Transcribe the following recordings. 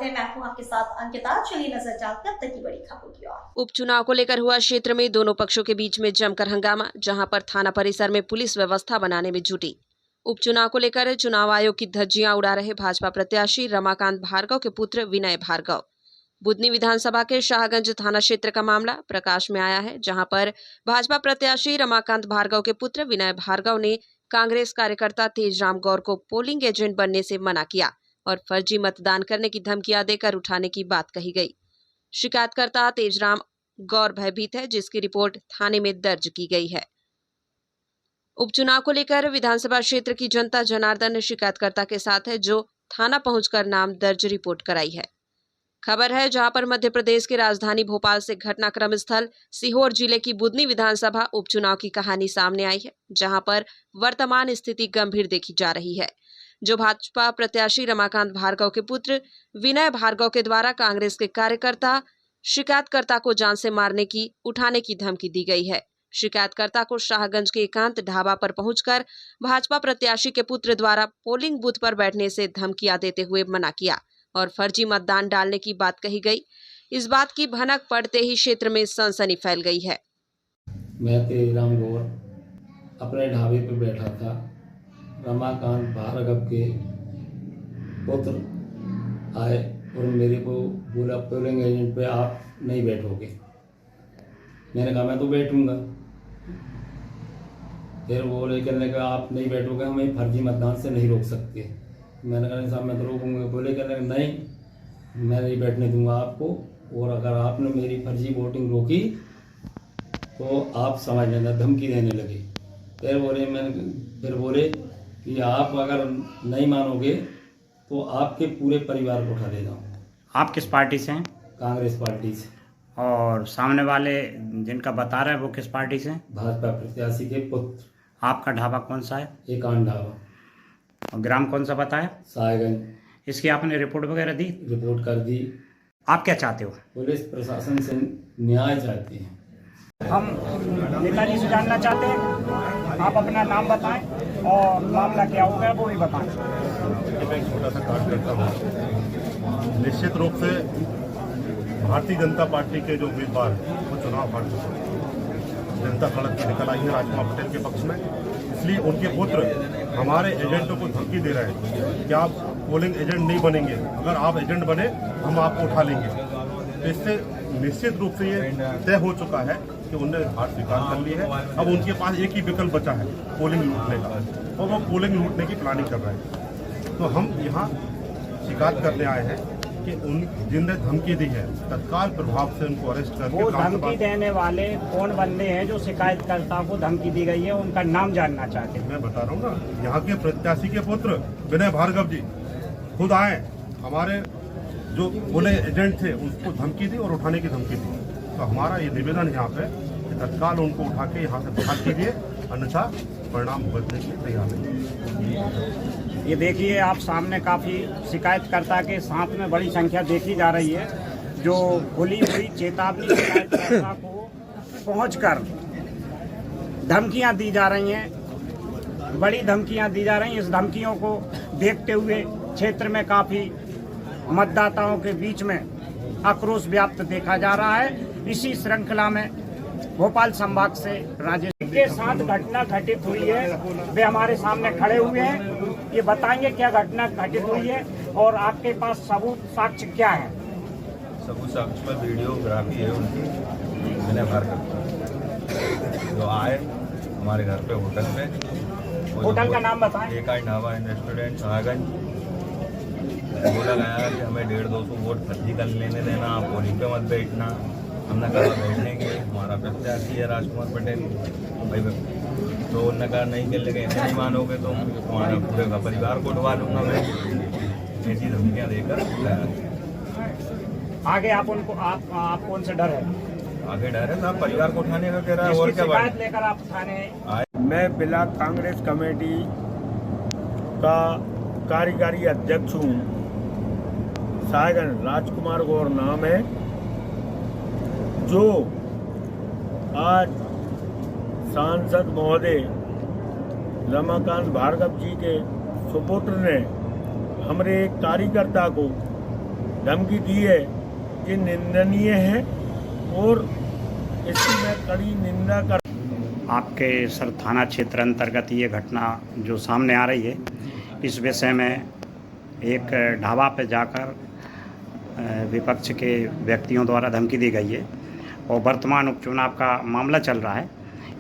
है। मैं हूं आपके साथ अंकिता। चलिए नजर डालते हैं अब तक की बड़ी खबरों की ओर। उपचुनाव को लेकर हुआ क्षेत्र में दोनों पक्षों के बीच में जमकर हंगामा, जहां पर थाना परिसर में पुलिस व्यवस्था बनाने में जुटी। उपचुनाव को लेकर चुनाव आयोग की धज्जियां उड़ा रहे भाजपा प्रत्याशी रमाकांत भार्गव के पुत्र विनय भार्गव। बुदनी विधानसभा के शाहगंज थाना क्षेत्र का मामला प्रकाश में आया है, जहां पर भाजपा प्रत्याशी रमाकांत भार्गव के पुत्र विनय भार्गव ने कांग्रेस कार्यकर्ता तेजराम गौर को पोलिंग एजेंट बनने से मना किया और फर्जी मतदान करने की धमकियां देकर उठाने की बात कही गई। शिकायतकर्ता तेजराम गौर भयभीत है, जिसकी रिपोर्ट थाने में दर्ज की गई है। उपचुनाव को लेकर विधानसभा क्षेत्र की जनता जनार्दन शिकायतकर्ता के साथ है, जो थाना पहुंचकर नाम दर्ज रिपोर्ट कराई है। खबर है जहां पर मध्य प्रदेश की राजधानी भोपाल से घटनाक्रम स्थल सीहोर जिले की बुदनी विधानसभा उपचुनाव की कहानी सामने आई है, जहां पर वर्तमान स्थिति गंभीर देखी जा रही है। जो भाजपा प्रत्याशी रमाकांत भार्गव के पुत्र विनय भार्गव के द्वारा कांग्रेस के कार्यकर्ता शिकायतकर्ता को जान से मारने की उठाने की धमकी दी गई है। शिकायतकर्ता को शाहगंज के एकांत ढाबा पर पहुंचकर भाजपा प्रत्याशी के पुत्र द्वारा पोलिंग बूथ पर बैठने से धमकियां देते हुए मना किया और फर्जी मतदान डालने की बात कही गई। इस बात की भनक पड़ते ही क्षेत्र में सनसनी फैल गई है। मैं तेजराम गौर अपने ढाबे पर बैठा था। रमाकांत भार्गव के पुत्र आए और मेरे को बोला पोलिंग एजेंट पे आप नहीं बैठोगे। मैंने कहा मैं तो बैठूंगा। फिर वो लेकर लगा आप नहीं बैठोगे, हमें फर्जी मतदान से नहीं रोक सकते। मैंने कहा साहब मैं तो रोकूंगा। बोले कहने नहीं, मैं नहीं बैठने दूंगा आपको, और अगर आपने मेरी फर्जी वोटिंग रोकी तो आप समझ लेना। धमकी देने लगे। फिर बोले कि आप अगर नहीं मानोगे तो आपके पूरे परिवार को उठा ले जाऊँ। आप किस पार्टी से हैं? कांग्रेस पार्टी से। और सामने वाले जिनका बता रहे हैं वो किस पार्टी से हैं? भाजपा प्रत्याशी के पुत्र। आपका ढाबा कौन सा है? एकांत ढाबा। और ग्राम कौन सा बताया? शाहगंज। इसकी आपने रिपोर्ट वगैरह दी? रिपोर्ट कर दी। आप क्या चाहते हो? पुलिस प्रशासन से न्याय चाहते हैं। हम नेताजी से जानना चाहते हैं, आप अपना नाम बताएं और मामला क्या हो गया वो भी बताएं। एक छोटा सा कार्ड करता हूँ। निश्चित रूप से भारतीय जनता पार्टी के जो उम्मीदवार वो चुनाव हार चुके हैं। जनता सड़क पर निकल आई है राजकुमार पटेल के पक्ष में, इसलिए उनके पुत्र हमारे एजेंटों को धमकी दे रहे हैं कि आप पोलिंग एजेंट नहीं बनेंगे, अगर आप एजेंट बने हम आपको उठा लेंगे। तो इससे निश्चित रूप से ये तय हो चुका है कि उन्होंने हार स्वीकार कर ली है। अब उनके पास एक ही विकल्प बचा है, पोलिंग लूटने का, और वो पोलिंग लूटने की प्लानिंग कर रहे हैं। तो हम यहाँ शिकायत करने आए हैं कि उन जिनने धमकी दी है तत्काल प्रभाव से उनको अरेस्ट करके। वो धमकी देने वाले कौन बंदे हैं जो शिकायतकर्ता को धमकी दी गई है, उनका नाम जानना चाहते हैं। मैं बता रहा हूँ ना, यहाँ के प्रत्याशी के पुत्र विनय भार्गव जी खुद आए, हमारे जो बोले एजेंट थे उसको धमकी दी और उठाने की धमकी दी। तो हमारा ये निवेदन यहाँ पे कि तत्काल उनको उठा के यहाँ से बाहर कीजिए, अन्यथा परिणाम भुगतने की तैयार है। ये देखिए आप सामने काफ़ी शिकायतकर्ता के साथ में बड़ी संख्या देखी जा रही है, जो खुली हुई चेतावनी शिकायतकर्ता को पहुंचकर धमकियां दी जा रही हैं, बड़ी धमकियां दी जा रही हैं। इस धमकियों को देखते हुए क्षेत्र में काफ़ी मतदाताओं के बीच में आक्रोश व्याप्त देखा जा रहा है। इसी श्रृंखला में भोपाल संभाग से राजेश के साथ घटना घटित हुई है, वे हमारे सामने खड़े हुए हैं। ये बताएंगे क्या घटना घटित हुई है और आपके पास सबूत साक्ष्य क्या है? सबूत साक्ष्य में वीडियोग्राफी है उनकी। मैंने भर जो आए हमारे घर पे होटल में। होटल का नाम बताएं। एकांत ढाबा एंड रेस्टोरेंट शाहगंज। बोला गया कि हमें 150-200 वोट फर्जी कर लेने देना, आप पोलिंग पे मत बैठना। हमने कहा बैठने के, हमारा प्रत्याशी है राजकुमार पटेल भाई, तो उन्होंने कहा नहीं कर लेंगे, ऐसे नहीं मानोगे तो तुम्हारा पूरे का परिवार को उठवा लूँगा मैं। ऐसी धमकियाँ देकर आगे आप उनको आप कौन से डर है? आगे डर है साहब, परिवार को उठाने का कह रहा है। और क्या शिकायत लेकर आप थाने आए? मैं ब्लॉक कांग्रेस कमेटी का कार्यकारी अध्यक्ष हूँ। शाहगंज राजकुमार गौर नाम है। जो आज सांसद महोदय रमाकांत भार्गव जी के सुपुत्र ने हमारे एक कार्यकर्ता को धमकी दी है ये निंदनीय है और इसकी मैं कड़ी निंदा कर। आपके सर थाना क्षेत्र अंतर्गत ये घटना जो सामने आ रही है, इस विषय में एक ढाबा पे जाकर विपक्ष के व्यक्तियों द्वारा धमकी दी गई है और वर्तमान उपचुनाव का मामला चल रहा है।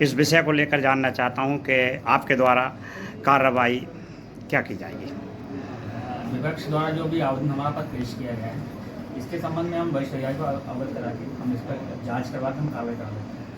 इस विषय को लेकर जानना चाहता हूं कि आपके द्वारा कार्रवाई क्या की जाएगी। विपक्ष द्वारा जो भी आवेदन हमारे पास पेश किया गया है, इसके संबंध में हम वरिष्ठ अधिकारी को अवगत करा के हम इस पर जांच करवा के हम कार्रवाई करा देते हैं।